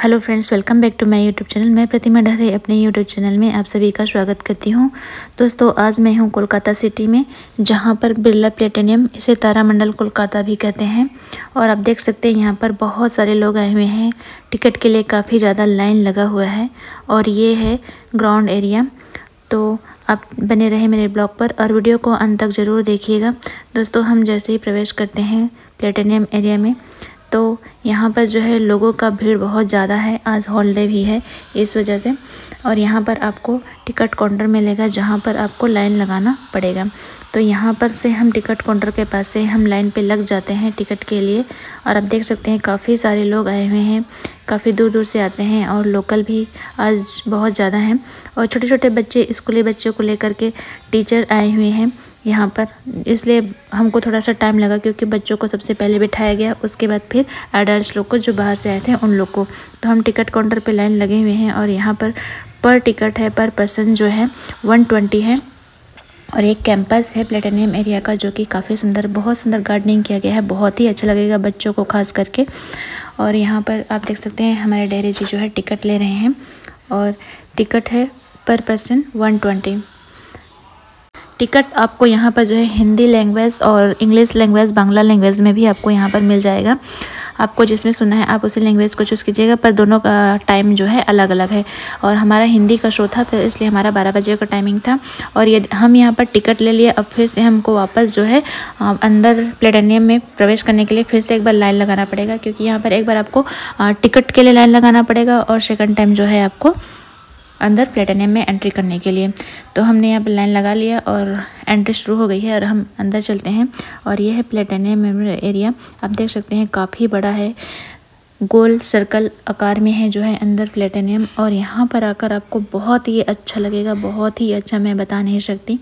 Hello friends, welcome back to my YouTube channel. मैं प्रतिमा ढरे अपने YouTube channel में आप सभी का स्वागत करती हूं। दोस्तों, आज मैं हूं कोलकाता सिटी में, जहां पर बिरला प्लेटिनियम, इसे तारामंडल कोलकाता भी कहते हैं। और आप देख सकते हैं यहाँ पर बहुत सारे लोग आए हुए हैं। टिकट के लिए काफ़ी ज़्यादा लाइन लगा हुआ है और ये है ग्राउंड एरिया। तो आप बने रहे मेरे ब्लॉग पर और वीडियो को अंत तक ज़रूर देखिएगा। दोस्तों, हम जैसे ही प्रवेश करते हैं प्लेटिनियम एरिया में, तो यहाँ पर जो है लोगों का भीड़ बहुत ज़्यादा है। आज हॉलीडे भी है इस वजह से। और यहाँ पर आपको टिकट काउंटर मिलेगा, जहाँ पर आपको लाइन लगाना पड़ेगा। तो यहाँ पर से हम टिकट काउंटर के पास से हम लाइन पे लग जाते हैं टिकट के लिए। और आप देख सकते हैं काफ़ी सारे लोग आए हुए हैं, काफ़ी दूर दूर से आते हैं और लोकल भी आज बहुत ज़्यादा हैं। और छोटे छोटे बच्चे, स्कूली बच्चों को लेकर के टीचर आए हुए हैं यहाँ पर। इसलिए हमको थोड़ा सा टाइम लगा, क्योंकि बच्चों को सबसे पहले बिठाया गया, उसके बाद फिर एडल्ट्स लोग को, जो बाहर से आए थे उन लोग को। तो हम टिकट काउंटर पे लाइन लगे हुए हैं और यहाँ पर टिकट है, पर पर्सन जो है 120 है। और एक कैंपस है प्लेटिनियम एरिया का, जो कि काफ़ी सुंदर, बहुत सुंदर गार्डनिंग किया गया है। बहुत ही अच्छा लगेगा बच्चों को खास करके। और यहाँ पर आप देख सकते हैं हमारे डेयरी जी जो है टिकट ले रहे हैं और टिकट है पर पर्सन 120। टिकट आपको यहाँ पर जो है हिंदी लैंग्वेज और इंग्लिश लैंग्वेज, बांग्ला लैंग्वेज में भी आपको यहाँ पर मिल जाएगा। आपको जिसमें सुनना है आप उसी लैंग्वेज को चूज़ कीजिएगा, पर दोनों का टाइम जो है अलग अलग है। और हमारा हिंदी का शो था, तो इसलिए हमारा 12 बजे का टाइमिंग था। और ये हम यहाँ पर टिकट ले लिए। अब फिर से हमको वापस जो है अंदर प्लेटिनियम में प्रवेश करने के लिए फिर से एक बार लाइन लगाना पड़ेगा, क्योंकि यहाँ पर एक बार आपको टिकट के लिए लाइन लगाना पड़ेगा और सेकंड टाइम जो है आपको अंदर प्लेटिनियम में एंट्री करने के लिए। तो हमने यहाँ पर लाइन लगा लिया और एंट्री शुरू हो गई है और हम अंदर चलते हैं। और ये है प्लेटिनियम एरिया। आप देख सकते हैं काफ़ी बड़ा है, गोल सर्कल आकार में है जो है अंदर प्लेटिनियम। और यहाँ पर आकर आपको बहुत ही अच्छा लगेगा, बहुत ही अच्छा, मैं बता नहीं सकती।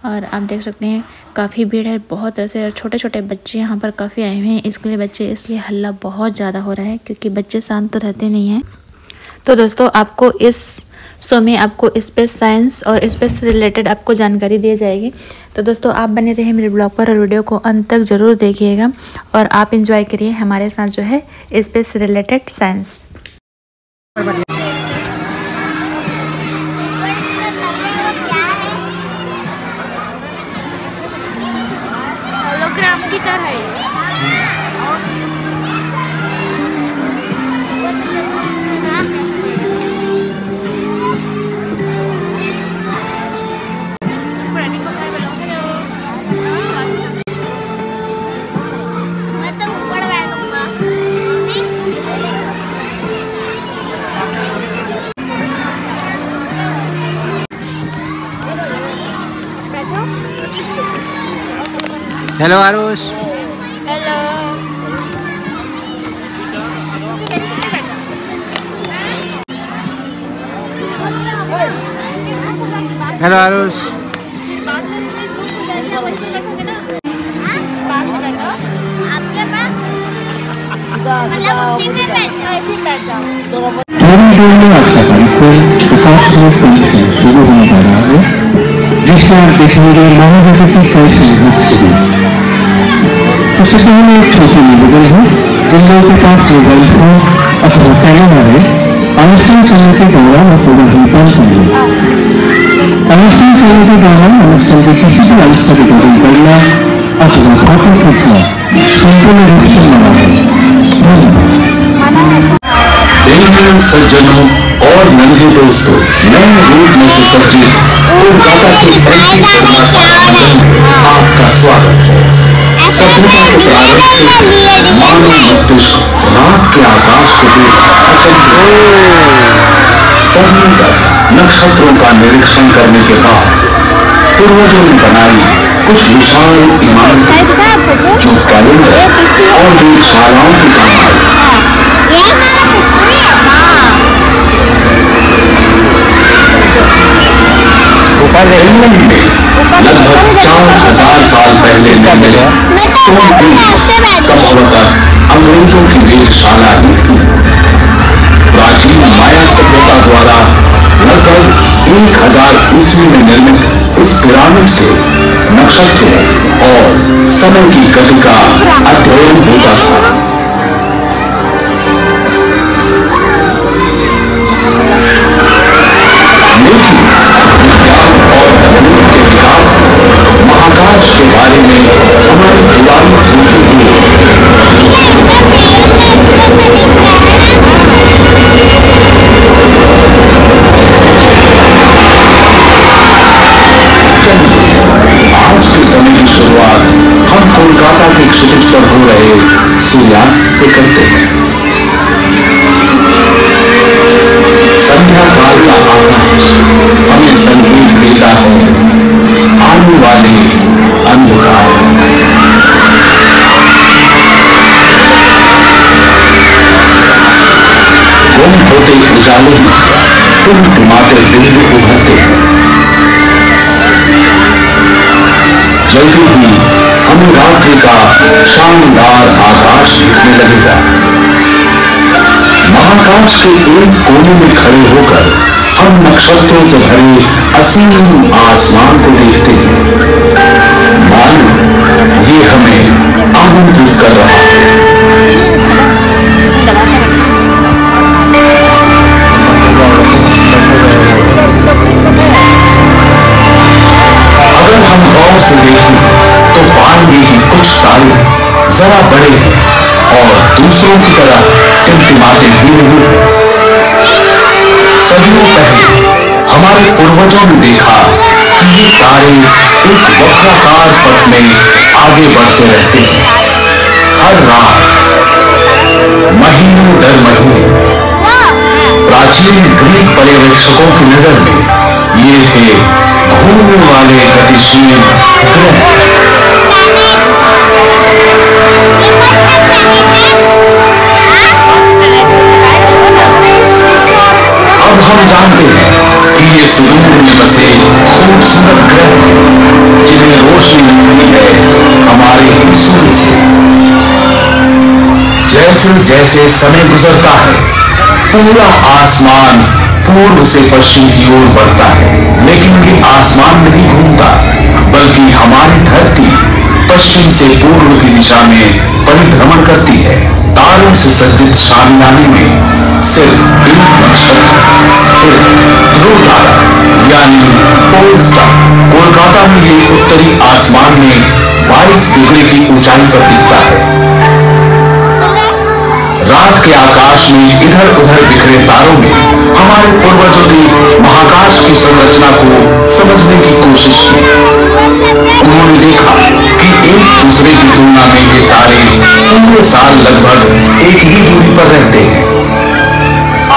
और आप देख सकते हैं काफ़ी भीड़ है, बहुत ऐसे छोटे छोटे बच्चे यहाँ पर काफ़ी आए हुए हैं। इसके लिए बच्चे, इसलिए हल्ला बहुत ज़्यादा हो रहा है, क्योंकि बच्चे शांत तो रहते नहीं हैं। तो दोस्तों, आपको इस शो में आपको स्पेस साइंस और स्पेस से रिलेटेड आपको जानकारी दी जाएगी। तो दोस्तों, आप बने रहिए मेरे ब्लॉग पर और वीडियो को अंत तक ज़रूर देखिएगा और आप एंजॉय करिए हमारे साथ जो है स्पेस से रिलेटेड साइंस। होलोग्राम की तरह है। Hello Aarush. Hello. Hello Aarush. आपके पास मतलब उसी में बैठ जाओ। थोड़ी देर में 8 तारीख को प्रकाशमय फंक्शन शुरू होने जा रहा है, जिसमें आप देखेंगे महाजगत की कई संघर्ष। उससे पहले एक छोटी निवेदन है, जिन लोगों के पास मोबाइल फोन अथवा कैमरा है, अनुष्ठान समय के दौरान अपना भुगतान करें। अनुष्ठान समय के दौरान अनुष्ठान के किसी भी अंश का रिकॉर्डिंग करना अथवा फोटो खींचना संपूर्ण रूप से मना है। सज्जनों और नन्हे दोस्तों, नए रूप में सुसज्जित कोलकाता के आपका स्वागत है। सभ्यता के प्रारंभ से मानव मस्तिष्क रात के आकाश को देख समय तक नक्षत्रों का निरीक्षण करने के बाद पूर्वजों ने बनाई कुछ विशाल इमारतें, जो कैलेंडर और वेधशालाओं की काम आई। लगभग 4000 साल पहले संभवतः अंग्रेजों की वेधशाला ही थी। प्राचीन माया सभ्यता द्वारा लगभग 1000 ईस्वी में निर्मित इस पिरामिड से नक्षत्रों और समय की गति का अध्ययन होता था। बंद होते उजाले में टिमटिमाते बिंदु उभरते हैं। जल्दी ही हमें रात्रि का शानदार आकाश दिखने लगेगा। महाकाश के एक कोने में खड़े होकर हम नक्षत्रों से भरे असीम आसमान को देखते हैं। मानो ये हमें आमंत्रित कर रहा है। अगर हम गौर से देखें तो पाएंगे कि कुछ तारे जरा बड़े हैं और दूसरों की तरह टिमटिमाते भी नहीं हैं। सदियों पहले हमारे पूर्वजों ने देखा कि ये तारे एक वक्राकार पथ में आगे बढ़ते रहते हैं। हर रात महीनों दर महीने प्राचीन ग्रीक पर्यवेक्षकों की नजर में ये थे घूमने वाले गतिशील ग्रह। अब हम जानते हैं कि ये सुदूर में बसे खूबसूरत ग्रह हैं जिन्हें रोशनी मिलती है हमारे सूर्य से। जैसे जैसे समय गुजरता है पूरा आसमान पूर्व से पश्चिम की ओर बढ़ता है, लेकिन ये आसमान नहीं घूमता बल्कि हमारी धरती पश्चिम से पूर्व की दिशा में परिभ्रमण करती है। तारों से सज्जित शामियाने में सिर्फ एक नक्षत्र स्थिर ध्रुव तारा यानी पोल स्टार कोलकाता में ये उत्तरी आसमान में 22 डिग्री की ऊंचाई पर दिखता है। रात के आकाश में इधर उधर बिखरे तारों में हमारे पूर्वजों ने महाकाश की संरचना को समझने की कोशिश की। उन्होंने देखा कि एक दूसरे की तुलना में ये तारे पूरे साल लगभग एक ही दूरी पर रहते हैं।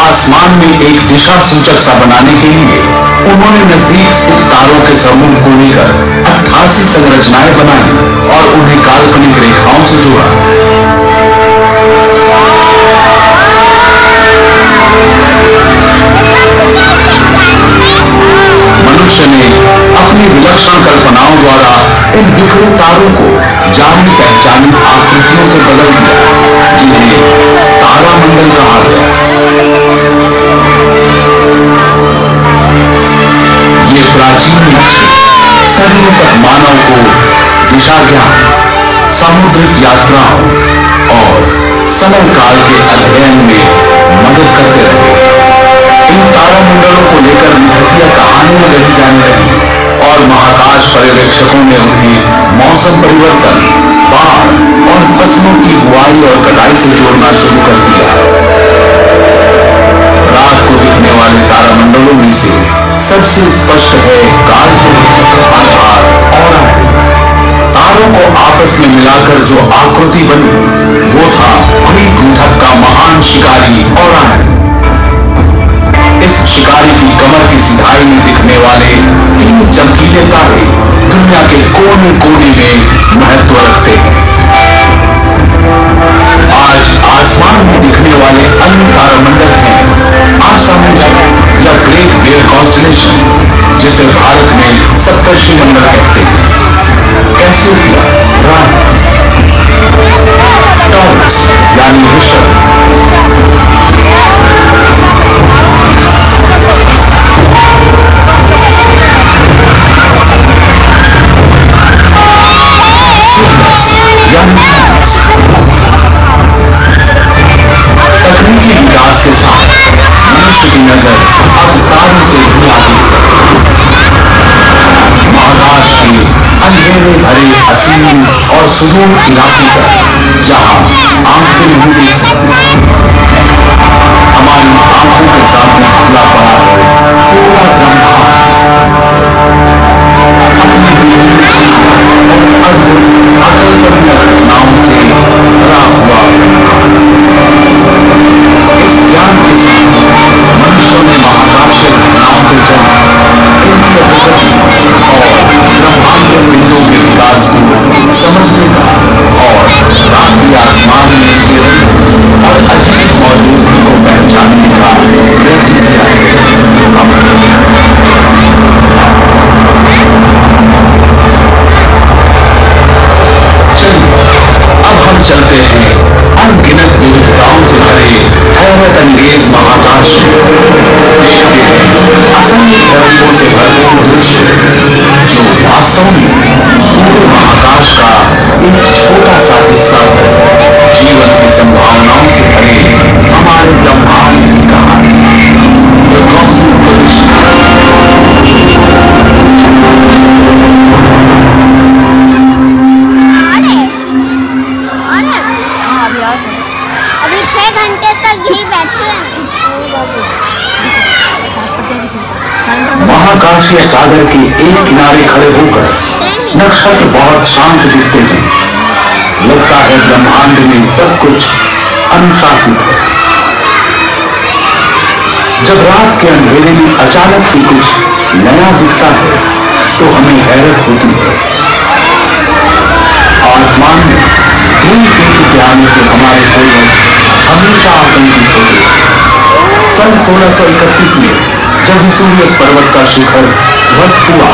आसमान में एक दिशा सूचक सा बनाने के लिए उन्होंने नजदीक स्थित तारों के समूह को लेकर 88 संरचनाएं बनाई और उन्हें काल्पनिक रेखाओं से जोड़ा। मनुष्य ने अपनी विलक्षण कल्पनाओं द्वारा इन बिखरे तारों को जानी पहचानी आकृतियों से बदल दिया जिन्हें तारामंडल कहा गया। ये प्राचीन नक्शे सदियों तक मानव को दिशा ज्ञान, सामुद्रिक यात्राओं और समय काल के अध्ययन में मदद करते रहे। इन तारामंडलों को लेकर मिथकीय कहानियां गढ़ी जाने लगी और महाकाश पर्यवेक्षकों ने उन्हें मौसम परिवर्तन, बाढ़ और फसलों की बुआई और कटाई से जोड़ना शुरू कर दिया। रात को दिखने वाले तारामंडलों में से सबसे स्पष्ट है कालचक्र, आधार और तारों को आपस में मिलाकर जो आकृति बनी वो था ग्रीक मिथक का महान शिकारी ओरायन। इस शिकारी की कमर की सिधाई में दिखने वाले 3 चमकीले तारे दुनिया के कोने कोने में महत्व रखते हैं। आज आसमान में दिखने वाले अन्य तारामंडल हैं आसामुंडा या ग्रेट बेयर कॉन्स्टेलेशन, जिसे भारत में सप्तर्षि मंडल कहते हैं, कैसियोपिया, रानी, टॉरस यानी वृषभ, तकनीकी विकास के साथ मनुष्य की नजर अब तारों से भी आगे महाकाश के अंधेरे भरे असीम और सुदूर इलाकों पर जहां आंखें नहीं देख सकती, हमारी आंखों के सामने खुला पड़ा है पूरा ब्रह्मांड अकल्पनीय घटनाओं से भरा हुआ। इस ज्ञान के साथ मनुष्यों ने महाकाश के घटनाओं के जन्म, इनकी अभिव्यक्ति और ब्रह्मांडीय पिंडों के विकास को समझने का और रात्रि आसमान में और अजीब मौजूद बरसों में पूरे महाकाश का एक छोटा सा हिस्सा जीवन की संभावनाओं से भरे हमारे ब्रह्मांड की कहानी The Cosmic Collision। अभी 6 घंटे तक यही बैठे हैं। महाकाशीय सागर के एक किनारे खड़े होकर नक्षत्र बहुत शांत दिखते हैं। लगता है ब्रह्मांड में सब कुछ अनुशासित है। जब रात के अंधेरे में अचानक ही कुछ नया दिखता है तो हमें हैरत होती है। आसमान में धूमकेतु के आने से हमारे पूर्वज हमेशा आतंकित होते हैं। सन 1631 में जब वेसुवियस पर्वत का शिखर ध्वस्त हुआ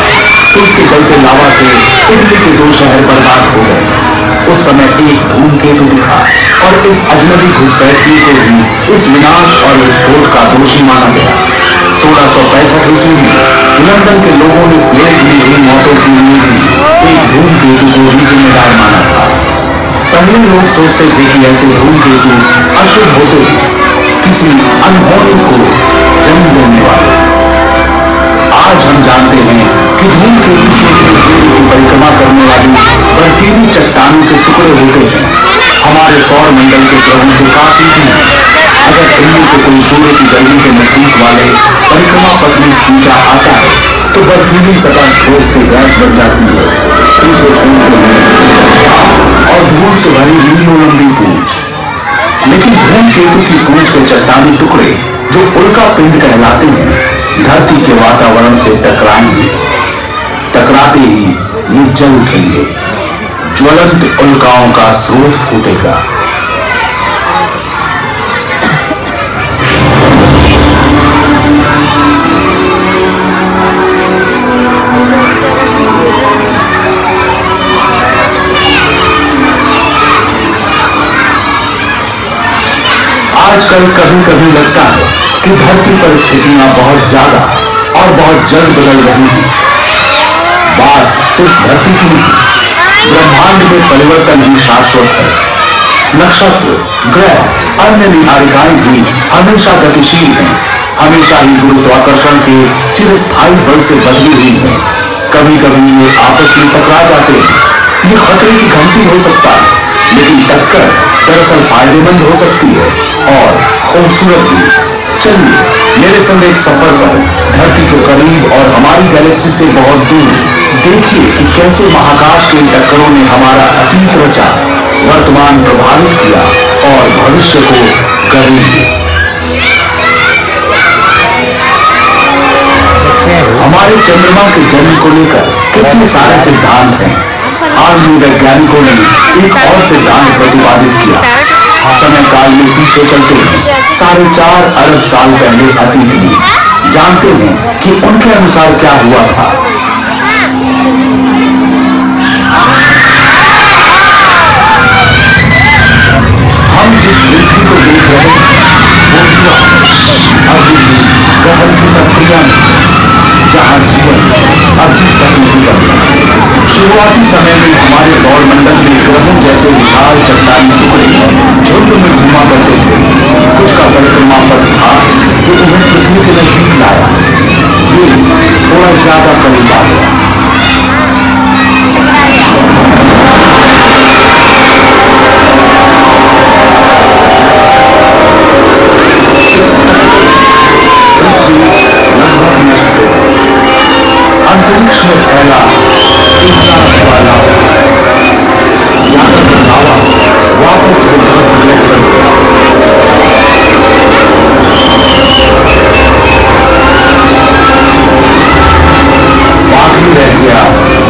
तो उसके चलते लावा से इटली के 2 शहर बर्बाद हो गए। उस समय एक धूमकेतु दिखा और इस अजनबी घुसपैठिए को भी इस विनाश और विस्फोट का दोषी माना गया। 1665 ईस्वी में लंदन के लोगों ने प्लेग में हुई मौतों के लिए भी एक धूमकेतु को ही जिम्मेदार माना था। पहले लोग सोचते थे कि ऐसे धूमकेतु अशुभ होते हैं, किसी अनहोनी को जन्म देने वाले। आज हम जानते हैं कि धूमकेतु सूर्य की परिक्रमा करने वाली बर्फीली चट्टानों के टुकड़े होते हैं। हमारे सौर मंडल के ग्रहों से काफी दूर। अगर इनमें से कोई सूर्य की गर्मी के नजदीक वाले परिक्रमा पथ में खींचा आता है तो बर्फीली सतह ठोस से गैस बन जाती है। और धूल से भरी मीलों लंबी पूंछ। लेकिन धूमकेतु की पूंछ के चट्टानी टुकड़े जो उल्का पिंड कहलाते हैं धरती के वातावरण से टकराएंगे। टकराते ही ये जल उठेंगे। ज्वलंत उल्काओं का स्रोत फूटेगा। आजकल कभी कभी लगता है कि धरती पर स्थितियां बहुत ज्यादा और बहुत जल्द बदल रही हैं। बात सिर्फ धरती की नहीं, ब्रह्मांड में परिवर्तन ही शाश्वत है। नक्षत्र, ग्रह, अन्य निहारिकाएं भी हमेशा गतिशील हैं, हमेशा ही गुरुत्वाकर्षण के चिरस्थायी बल से बदली हुई हैं। कभी कभी ये आपस में टकरा जाते हैं। ये खतरे की घंटी हो सकता है, लेकिन टक्कर दरअसल फायदेमंद हो सकती है और खूबसूरत भी। चलिए मेरे संग एक सफर पर धरती के करीब और हमारी गैलेक्सी से बहुत दूर देखिए कि कैसे महाकाश के टक्करों ने हमारा अतीत रचा, वर्तमान प्रभावित किया और भविष्य को गढ़ दिया। हमारे चंद्रमा के जन्म को लेकर कितने सारे सिद्धांत हैं। हाल में वैज्ञानिकों ने एक और सिद्धांत प्रतिपादित किया। समय काल में पीछे चलते हैं 4.5 अरब साल पहले अतीत में। जानते हैं कि उनके अनुसार क्या हुआ था। हम जिस पृथ्वी को देख रहे हैं वो अभी भी ग्रहण की प्रक्रिया में, जहाँ जीवन अभी तक नहीं बना। शुरुआती समय में हमारे सौर मंडल में ग्रहों जैसे विशाल चट्टानी टुकड़े झुंड में घुमा करते थे। कुछ का परिक्रमा पथ था जो उन्हें पृथ्वी के नजदीक लाया। ये थोड़ा ज्यादा करीब आ गया। अंतरिक्ष में फैला इतना वाला वापस बाकी रह गया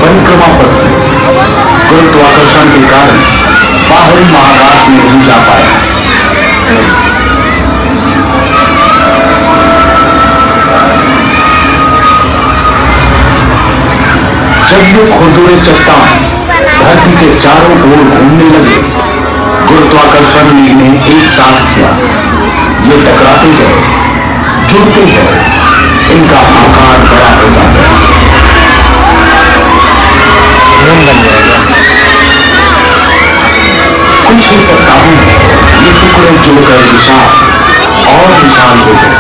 परिक्रमा पथ। गुरुत्वाकर्षण के कारण बाहरी महाकाश में नहीं जा पाया। जब ये खुरदुरे चट्टान धरती के चारों ओर घूमने लगे, गुरुत्वाकर्षण ने इन्हें एक साथ किया। ये टकराते गए, जुड़ते गए, इनका आकार बड़ा होता गया। विशाल हो गए।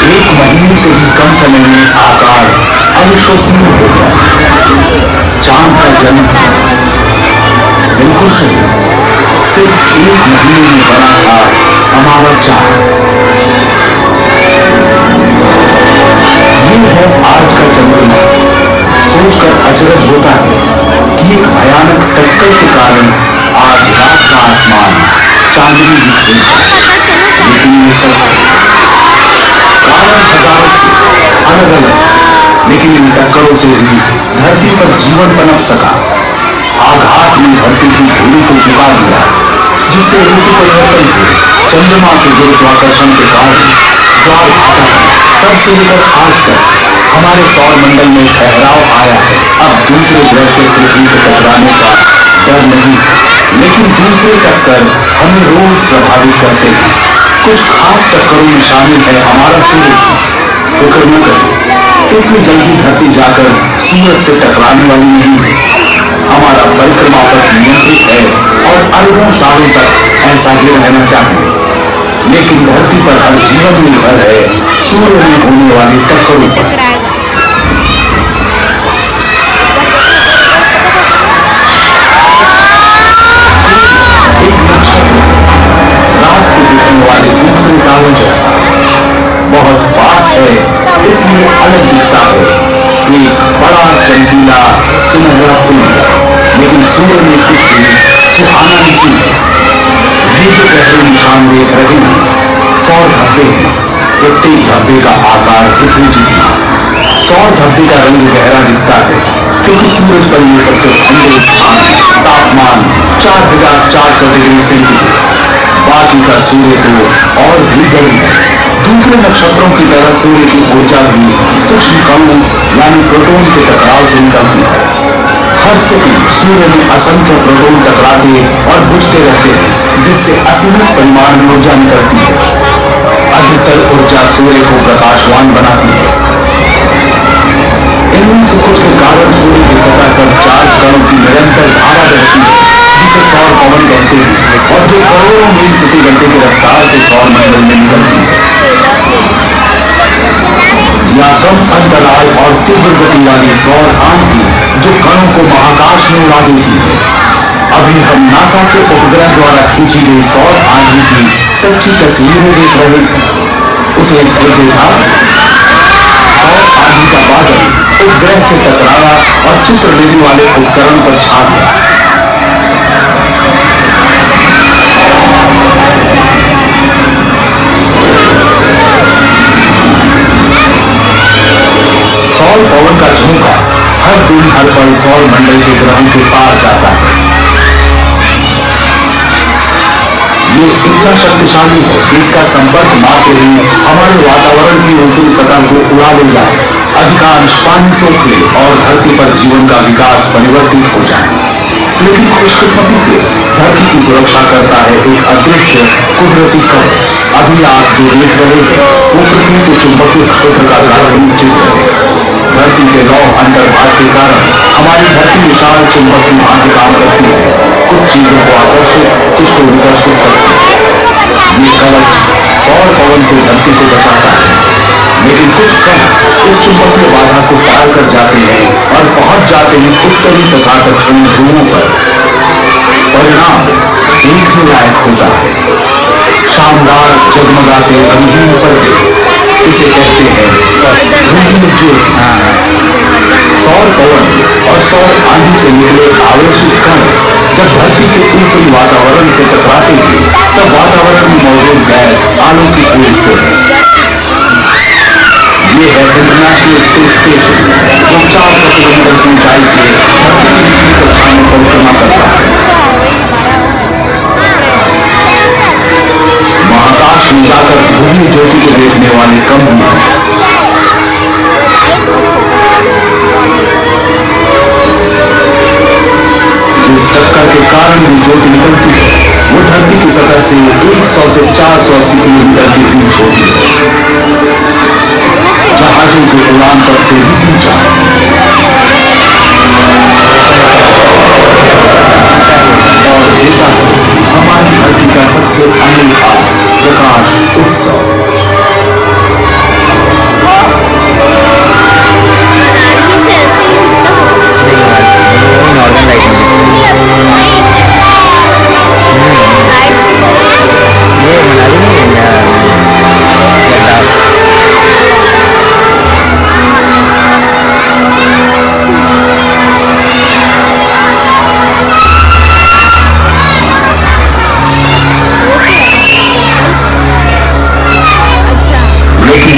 एक महीने से भी कम समय में आकार अविश्वसनीय हो गया। चांद का जन्म बिल्कुल सही, सिर्फ एक महीने में बना था हमारा चांद। ये है आज का चंद्रमा। सोचकर अचरज होता है कि एक भयानक टक्कर के कारण आज रात का आसमान चांदनी दिख रही है, लेकिन ये सच है। कारण हजारों अलग अलग, लेकिन इन टक्करों से भी धरती पर जीवन पनप सका। आघात में धरती की धूलि को झुका दिया, जिससे ऋतु परिवर्तन हुए। चंद्रमा के गुरुत्वाकर्षण के कारण ज्वार भाटा है। तब से लेकर आज तक हमारे सौर मंडल में ठहराव आया है। अब दूसरे ग्रह से पृथ्वी को टकराने का डर नहीं, लेकिन दूसरे टक्कर हमें रोज प्रभावित करते हैं। कुछ खास टक्करों में शामिल है हमारा सूरज। फिक्र न करें, इतनी जल्दी धरती जाकर सूरज से टकराने वाली नहीं है। हमारा परिक्रमा पथ नियंत्रित है और अरबों सालों तक ऐसा ही रहना चाहिए। लेकिन धरती पर हर जीवन निर्भर है सूर्य में होने वाली टक्करों पर। एक नक्षत्र रात को दिखने वाले दूसरे तारों जैसा बहुत पास है, इसलिए अलग दिखता है। एक बड़ा चमकीला सुनहरा पुंज, लेकिन सूर्य में कुछ सुहाना नहीं है। ये जो पहले निशान देख रहे हैं सौर धब्बे हैं। प्रत्येक धब्बे का आकार पृथ्वी जितना। सौर धब्बे का रंग गहरा दिखता है क्योंकि सूरज पर ये सबसे ठंडे स्थान है। तापमान 4400 डिग्री सेंटीग्रेड। बाकी का सूर्य तो और भी गर्म है। दूसरे नक्षत्रों की तरह सूर्य की ऊर्जा भी सूक्ष्म कणों यानी प्रोटॉन के टकराव से निकलती है। हर सेकंड सूर्य में असंख्य प्रोटॉन टकराते और बुझते रहते हैं, जिससे असीमित परिमाण में ऊर्जा निकलती है। अधिकतर ऊर्जा सूर्य को प्रकाशवान बनाती है। इनमें से कुछ के कारण सूर्य की सतह पर चार्ज कणों की निरंतर धारा बहती है, जिसे सौर पवन कहते हैं, और जो करोड़ों मील प्रति घंटे की रफ्तार से सौर मंडल में निकलती है। या कम अंतराल और तीव्र गति वाली सौर आंधी जो कणों को महाकाश में उड़ा देती है। अभी हम नासा के उपग्रह द्वारा खींची गई सौर आंधी की सच्ची तस्वीरें देख रहे हैं। उसे देखा, सौर आंधी का बादल उपग्रह से टकराया और चित्र लेने वाले उपकरण पर छा गया। सौर पवन का झोंका हर दिन हर पल सौर मंडल के ग्रहों के पार जाता है। ये इतना शक्तिशाली है कि इसका संपर्क मात्र ही हमारे वातावरण की ऊपरी सतह को उड़ा ले जाए, अधिकांश पानी सोख ले और धरती पर जीवन का विकास परिवर्तित हो जाए। लेकिन खुशकिस्मती से धरती की सुरक्षा करता है एक अदृश्य कुदरती कवच। अभी आप जो देख रहे हैं वो पृथ्वी के चुंबकीय क्षेत्र का काल्पनिक चित्र है। धरती के लौह अंतर्भाग के कारण हमारी धरती विशाल चुंबक की भांति काम करती है। कुछ चीजों को आकर्षित, कुछ को विकर्षित करती है। ये कवच सौर पवन से धरती को बचाता है, लेकिन कुछ कण इस चुंबकीय बाधा को पार कर जाते हैं और पहुंच जाते हैं उत्तरी तथा दक्षिणी ध्रुवों पर। परिणाम देखने लायक होता है। शानदार जगमगाते रंगीन पर्दे, इसे कहते हैं ध्रुवीय ज्योति। सौर पवन और सौर आंधी से निकले आवेशित कण जब धरती के ऊपरी वातावरण से टकराते हैं, तब वातावरण में मौजूद गैस आलोकित होते हैं। ये है इंटरनेशनल स्पेस स्टेशन, जो 400 किलोमीटर की ऊंचाई से धरती की निचली कक्षा में परिक्रमा करता है। महाकाश में जाकर ध्रुवीय ज्योति को देखने वाले कम हुए हैं। जिस टक्कर के कारण भी ज्योति निकलती है वो धरती की सतह से 100 से 480 किलोमीटर के बीच होती है। जहाजों के उड़ान पर से भी ऊंचा और देता है हमारी धरती का सबसे अनूठा प्रकाश उत्सव।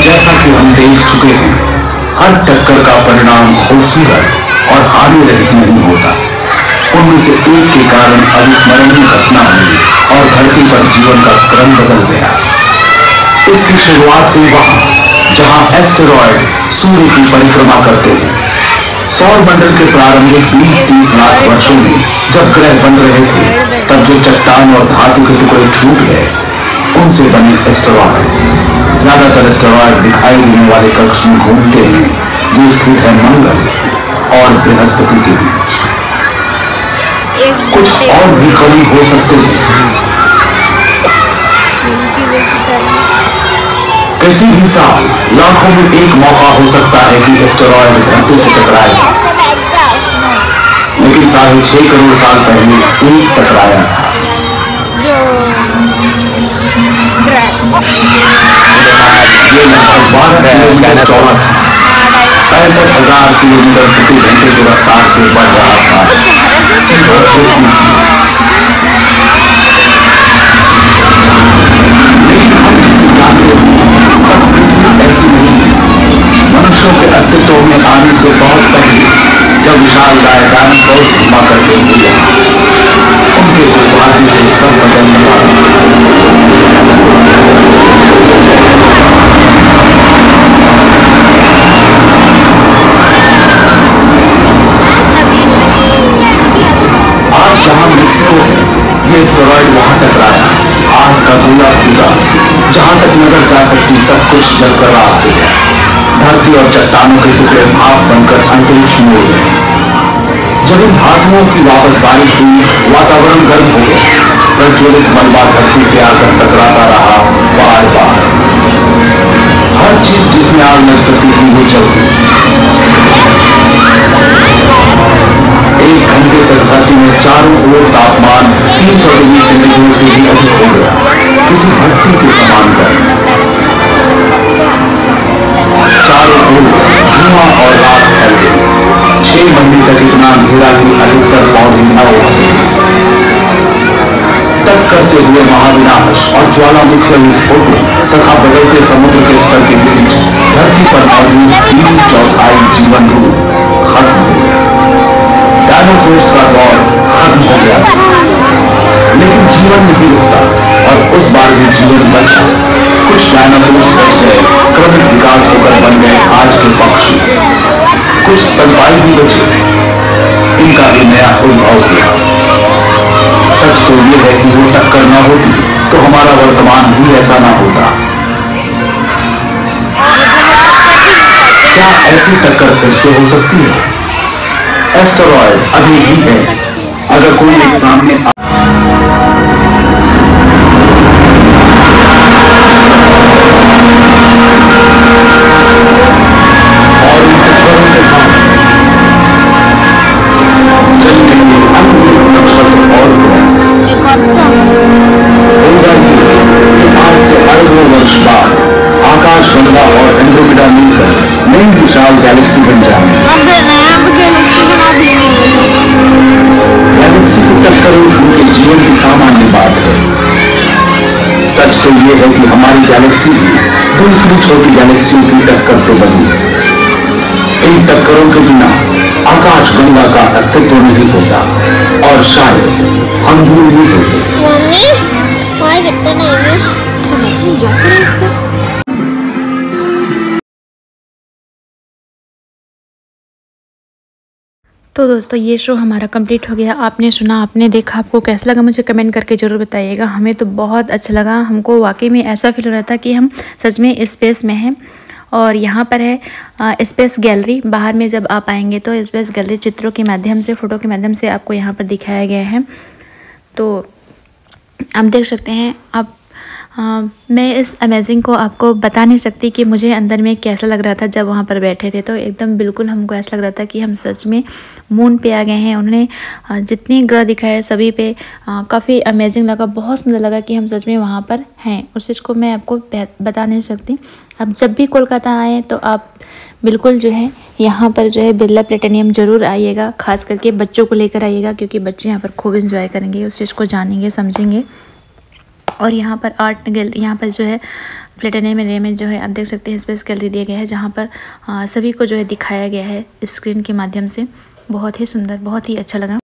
जैसा कि हम देख चुके हैं, हर टक्कर का परिणाम खूबसूरत और हानि रहित नहीं होता। उनमें से एक के कारण अविस्मरणीय घटना हुई और धरती पर जीवन का क्रम बदल गया। इसकी शुरुआत हुई वहां जहां एस्टेरॉयड सूर्य की परिक्रमा करते हैं। सौर मंडल के प्रारंभिक 20-30 लाख वर्षों में जब ग्रह बन रहे थे, तब जो चट्टान और धातु के टुकड़े छूट गए, उनसे बने एस्टेरॉयड। ज्यादातर एस्टेरॉयड दिखाई देने वाले कक्ष में घूमते हैं जो स्थित है मंगल और बृहस्पति के बीच। कुछ और भी करीब हो सकते हैं। किसी भी साल लाखों में एक मौका हो सकता है कि एस्टेरॉयड धरती से टकराए, लेकिन 6.5 करोड़ साल पहले एक टकराया था। ये लगभग 12 किलोमीटर चौड़ा था, 65,000 किलोमीटर प्रति घंटे की रफ्तार से बढ़ रहा था। लेकिन हम किसी जानते ऐसी नहीं। मनुष्यों के अस्तित्व में आने से बहुत पहले जब विशालकाय डायनासोर हुआ करते थे, उनके दुर्भाग्य से सब बदल गया। जहां मेक्सिको है, ये एस्टेरॉयड वहां टकराया। आग का गोला फूटा, जहां तक नजर जा सकती सब कुछ जलकर राख हो गया। धरती और चट्टानों के टुकड़े भाप बनकर अंतरिक्ष में उड़ गए। जब इन धातुओं की वापस बारिश हुई, वातावरण गर्म हो गया। प्रज्वलित मलबा धरती से आकर टकराता रहा बार बार। हर चीज जिसमें आग लग सकती थी वो जल गई। 1 घंटे तक धरती में चारों ओर तापमान 300 डिग्री सेंटीग्रेड से भी अधिक हो गया, किसी भट्टी के समान गर्म। चारों ओर धुआं और राख फैल गई। 6 महीने तक इतना अंधेरा कि अधिकतर पौधे न उग सके। टक्कर से हुए महाविनाश और ज्वालामुखी विस्फोट तथा बदलते समुद्र के स्तर के बीच धरती पर मौजूद 3/4 जीवन रूप खत्म हो गया। डायनासोर्स का दौर खत्म हो गया, लेकिन जीवन नहीं रुकता और उस बार भी जीवन बचा। कुछ डायनासोर्स बच गए, क्रमिक विकास होकर बन गए आज के पक्षी। कुछ स्तनपायी भी बचे, इनका भी नया उद्भव किया। सच तो ये है कि वो टक्कर न होती तो हमारा वर्तमान भी ऐसा ना होता। क्या ऐसी टक्कर फिर से हो सकती है? एस्टेरॉयड अभी भी है, अगर कोई एक सामने और इन टक्करों के बाद चलने में अन्य और आज से अरबों वर्ष बाद आकाश गंगा और एंड्रोमेडा मिलकर नई विशाल गैलेक्सी बन जाएंगे। गैलेक्सी की टक्कर उनके जीवन की सामान्य बात है। सच तो ये है कि हमारी गैलेक्सी दूसरी छोटी गैलेक्सियों की टक्कर से बनी है। इन टक्करों के बिना आकाश गंगा का अस्तित्व नहीं होता और शायद हम भी नहीं होते। तो दोस्तों ये शो हमारा कंप्लीट हो गया। आपने सुना, आपने देखा, आपको कैसा लगा मुझे कमेंट करके ज़रूर बताइएगा। हमें तो बहुत अच्छा लगा। हमको वाकई में ऐसा फील हो रहा था कि हम सच में स्पेस में हैं। और यहाँ पर है स्पेस गैलरी। बाहर में जब आप आएंगे तो स्पेस गैलरी चित्रों के माध्यम से, फ़ोटो के माध्यम से आपको यहाँ पर दिखाया गया है। तो आप देख सकते हैं। आप मैं इस अमेजिंग को आपको बता नहीं सकती कि मुझे अंदर में कैसा लग रहा था जब वहाँ पर बैठे थे। तो एकदम बिल्कुल हमको ऐसा लग रहा था कि हम सच में मून पे आ गए हैं। उन्होंने जितने ग्रह दिखाए सभी पे काफ़ी अमेजिंग लगा, बहुत सुंदर लगा कि हम सच में वहाँ पर हैं। उस चीज़ को मैं आपको बता नहीं सकती। अब जब भी कोलकाता आएँ तो आप बिल्कुल जो है यहाँ पर जो है बिरला प्लेटेनियम ज़रूर आइएगा। खास करके बच्चों को लेकर आइएगा, क्योंकि बच्चे यहाँ पर खूब इंजॉय करेंगे, उस चीज़ को जानेंगे, समझेंगे। और यहाँ पर आर्ट गैलरी, यहाँ पर जो है प्लेटेनियम एरिया में जो है आप देख सकते हैं स्पेस गैलरी दिया गया है, जहाँ पर सभी को जो है दिखाया गया है स्क्रीन के माध्यम से। बहुत ही सुंदर, बहुत ही अच्छा लगा।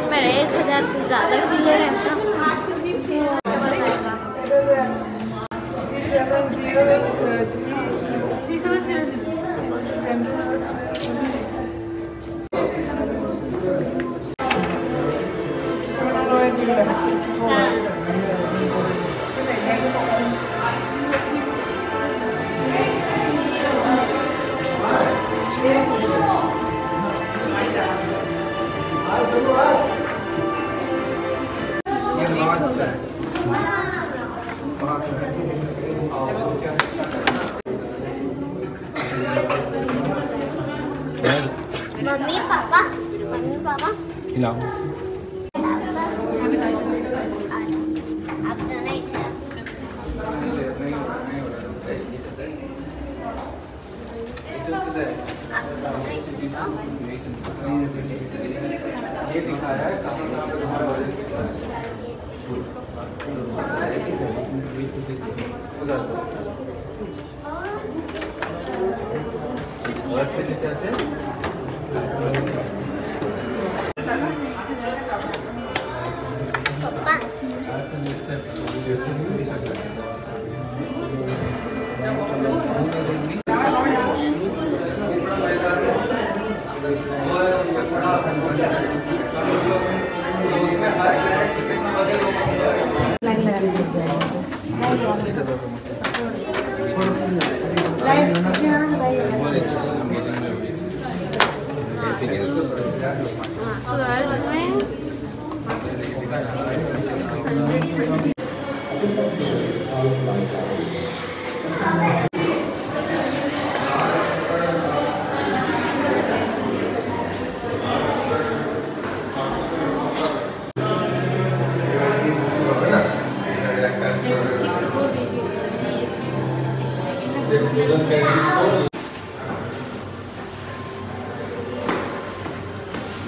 मेरे 1000 से ज़्यादा किलो रहता। मम्मी पापा खिलाओ। आप तो नहीं खाया।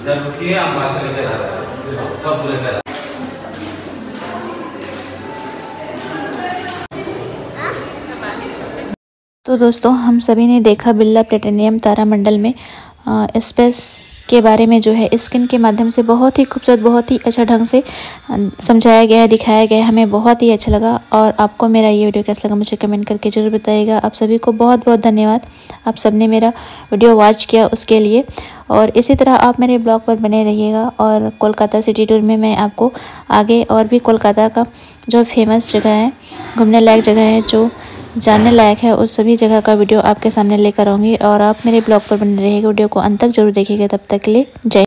जब रुकिए हम भाषा लेकर आ रहे हैं सब लेकर। तो दोस्तों हम सभी ने देखा बिरला प्लेटेनियम तारामंडल में स्पेस के बारे में जो है स्क्रीन के माध्यम से बहुत ही खूबसूरत, बहुत ही अच्छा ढंग से समझाया गया है, दिखाया गया है। हमें बहुत ही अच्छा लगा। और आपको मेरा ये वीडियो कैसा लगा मुझे कमेंट करके ज़रूर बताइएगा। आप सभी को बहुत बहुत धन्यवाद। आप सबने मेरा वीडियो वॉच किया उसके लिए। और इसी तरह आप मेरे ब्लॉग पर बने रहिएगा। और कोलकाता सिटी टूर में मैं आपको आगे और भी कोलकाता का जो फेमस जगह है, घूमने लायक जगह है, जो जानने लायक है, उस सभी जगह का वीडियो आपके सामने लेकर आऊँगी। और आप मेरे ब्लॉग पर बने रहिएगा। वीडियो को अंत तक जरूर देखिएगा। तब तक के लिए जय।